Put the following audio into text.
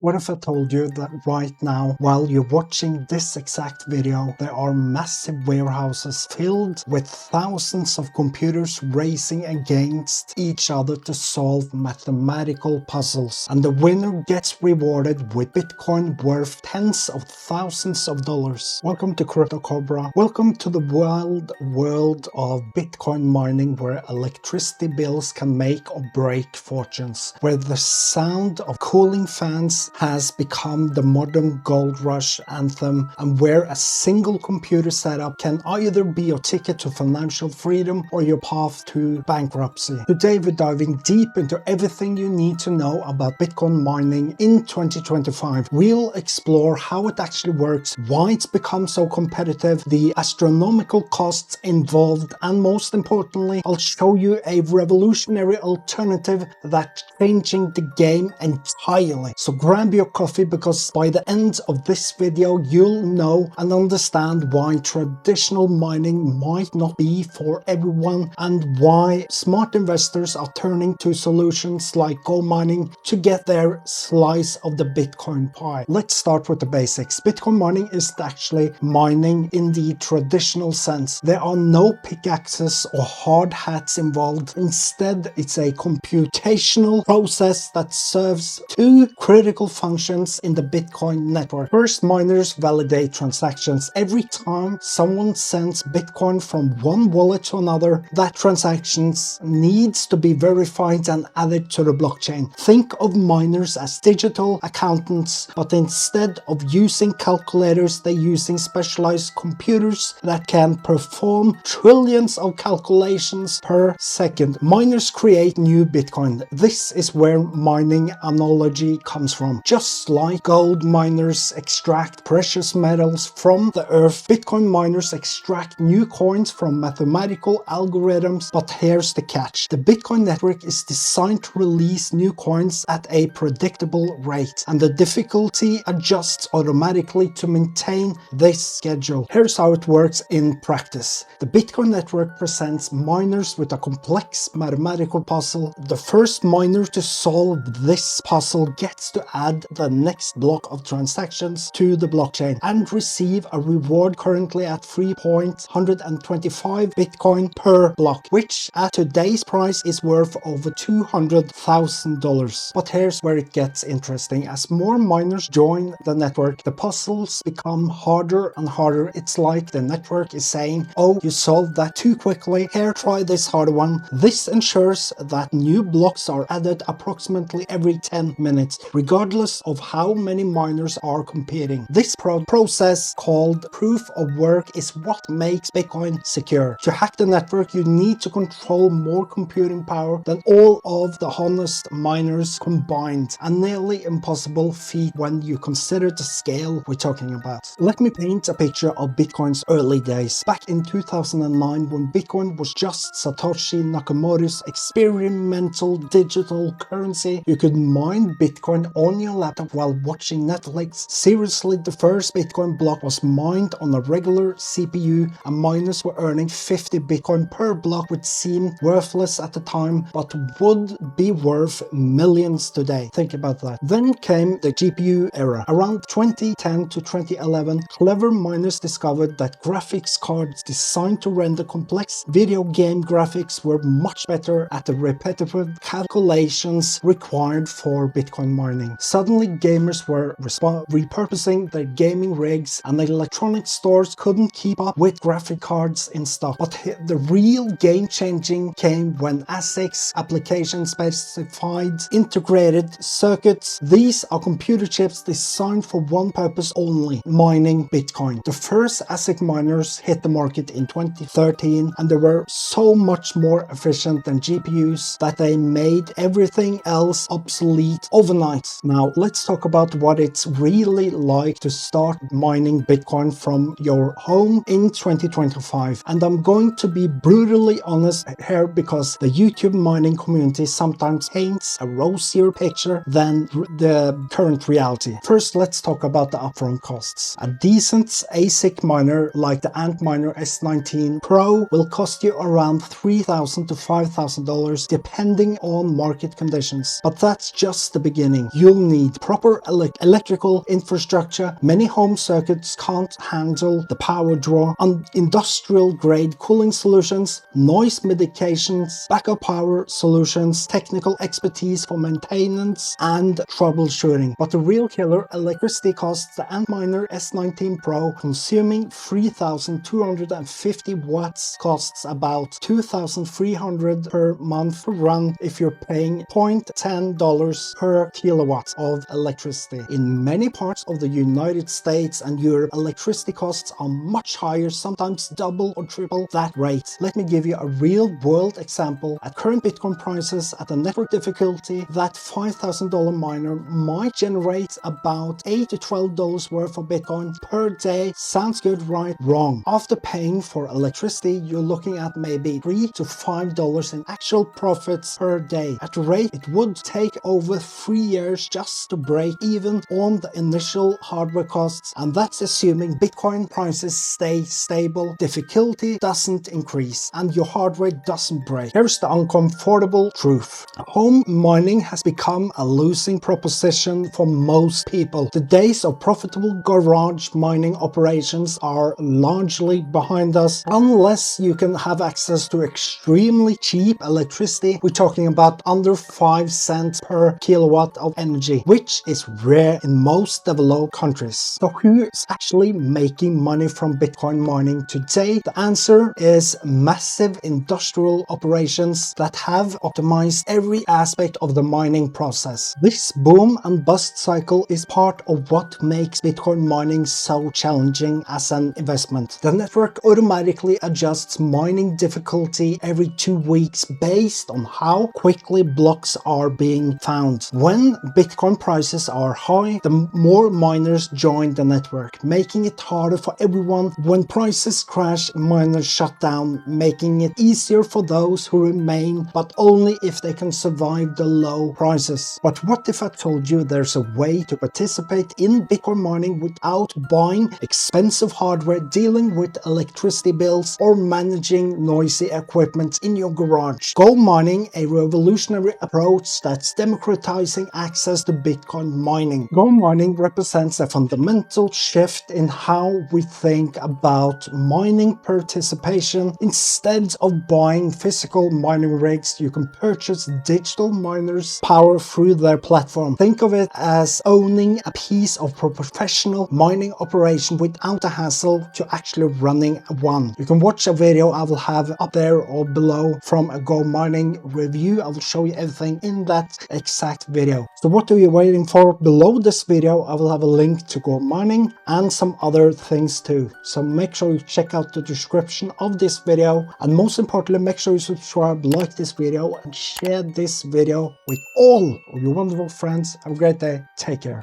What if I told you that right now, while you're watching this exact video, there are massive warehouses filled with thousands of computers racing against each other to solve mathematical puzzles, and the winner gets rewarded with Bitcoin worth tens of thousands of dollars. Welcome to Cobra. Welcome to the wild world of Bitcoin mining, where electricity bills can make or break fortunes, where the sound of cooling fans has become the modern gold rush anthem, and where a single computer setup can either be your ticket to financial freedom or your path to bankruptcy. Today we're diving deep into everything you need to know about Bitcoin mining in 2025. We'll explore how it actually works, why it's become so competitive, the astronomical costs involved, and most importantly, I'll show you a revolutionary alternative that's changing the game entirely. So grab your coffee, because by the end of this video you'll know and understand why traditional mining might not be for everyone, and why smart investors are turning to solutions like GoMining to get their slice of the Bitcoin pie. Let's start with the basics. Bitcoin mining is actually mining in the traditional sense. There are no pickaxes or hard hats involved. Instead, it's a computational process that serves two critical functions in the Bitcoin network. First, miners validate transactions. Every time someone sends Bitcoin from one wallet to another, that transactions needs to be verified and added to the blockchain. Think of miners as digital accountants, but instead of using calculators, they're using specialized computers that can perform trillions of calculations per second. Miners create new Bitcoin. This is where mining analogy comes from. Just like gold miners extract precious metals from the earth, Bitcoin miners extract new coins from mathematical algorithms. But here's the catch. The Bitcoin network is designed to release new coins at a predictable rate, and the difficulty adjusts automatically to maintain this schedule. Here's how it works in practice. The Bitcoin network presents miners with a complex mathematical puzzle. The first miner to solve this puzzle gets to add the next block of transactions to the blockchain and receive a reward currently at 3.125 Bitcoin per block, which at today's price is worth over $200,000. But here's where it gets interesting. As more miners join the network, the puzzles become harder and harder. It's like the network is saying, oh, you solved that too quickly, here, try this harder one. This ensures that new blocks are added approximately every 10 minutes, regardless of how many miners are competing. This process, called proof of work, is what makes Bitcoin secure. To hack the network, you need to control more computing power than all of the honest miners combined, a nearly impossible feat when you consider the scale we're talking about. Let me paint a picture of Bitcoin's early days. Back in 2009, when Bitcoin was just Satoshi Nakamoto's experimental digital currency, you could mine Bitcoin on your laptop while watching Netflix. Seriously, the first Bitcoin block was mined on a regular CPU, and miners were earning 50 Bitcoin per block, which seemed worthless at the time, but would be worth millions today. Think about that. Then came the GPU era. Around 2010 to 2011, clever miners discovered that graphics cards designed to render complex video game graphics were much better at the repetitive calculations required for Bitcoin mining. Suddenly, gamers were repurposing their gaming rigs, and the electronic stores couldn't keep up with graphic cards in stock. But the real game-changing came when ASICs, application-specified integrated circuits. These are computer chips designed for one purpose only: mining Bitcoin. The first ASIC miners hit the market in 2013, and they were so much more efficient than GPUs that they made everything else obsolete overnight. Now let's talk about what it's really like to start mining Bitcoin from your home in 2025. And I'm going to be brutally honest here, because the YouTube mining community sometimes paints a rosier picture than the current reality. First, let's talk about the upfront costs. A decent ASIC miner like the Antminer S19 Pro will cost you around $3,000 to $5,000 depending on market conditions. But that's just the beginning. You'll need proper electrical infrastructure. Many home circuits can't handle the power draw. Industrial grade cooling solutions, noise mitigations, backup power solutions, technical expertise for maintenance and troubleshooting. But the real killer, electricity costs. The Antminer S19 Pro, consuming 3,250 watts, costs about $2,300 per month to run if you're paying $0.10 per kilowatt of electricity. In many parts of the United States and Europe, electricity costs are much higher, sometimes double or triple that rate. Let me give you a real world example. At current Bitcoin prices, at the network difficulty, that $5,000 miner might generate about $8 to $12 worth of Bitcoin per day. Sounds good, right? Wrong. After paying for electricity, you're looking at maybe $3 to $5 in actual profits per day. At the rate, it would take over 3 years just to break even on the initial hardware costs, and that's assuming Bitcoin prices stay stable, difficulty doesn't increase, and your hardware doesn't break. Here's the uncomfortable truth. Home mining has become a losing proposition for most people. The days of profitable garage mining operations are largely behind us, unless you can have access to extremely cheap electricity. We're talking about under 5 cents per kilowatt of energy, which is rare in most developed countries. So who is actually making money from Bitcoin mining today? The answer is massive industrial operations that have optimized every aspect of the mining process. This boom and bust cycle is part of what makes Bitcoin mining so challenging as an investment. The network automatically adjusts mining difficulty every 2 weeks based on how quickly blocks are being found. When Bitcoin prices are high, the more miners join the network, making it harder for everyone. When prices crash, miners shut down, making it easier for those who remain, but only if they can survive the low prices. But what if I told you there's a way to participate in Bitcoin mining without buying expensive hardware, dealing with electricity bills, or managing noisy equipment in your garage? GoMining, a revolutionary approach that's democratizing access to Bitcoin mining. GoMining represents a fundamental shift in how we think about mining participation. Instead of buying physical mining rigs, you can purchase digital miners' power through their platform. Think of it as owning a piece of professional mining operation without the hassle to actually running one. You can watch a video I will have up there or below from a GoMining review. I will show you everything in that exact video. So what are you waiting for? Below this video I will have a link to GoMining and some other things too. So make sure you check out the description of this video, and most importantly, make sure you subscribe, like this video, and share this video with all of your wonderful friends. Have a great day. Take care.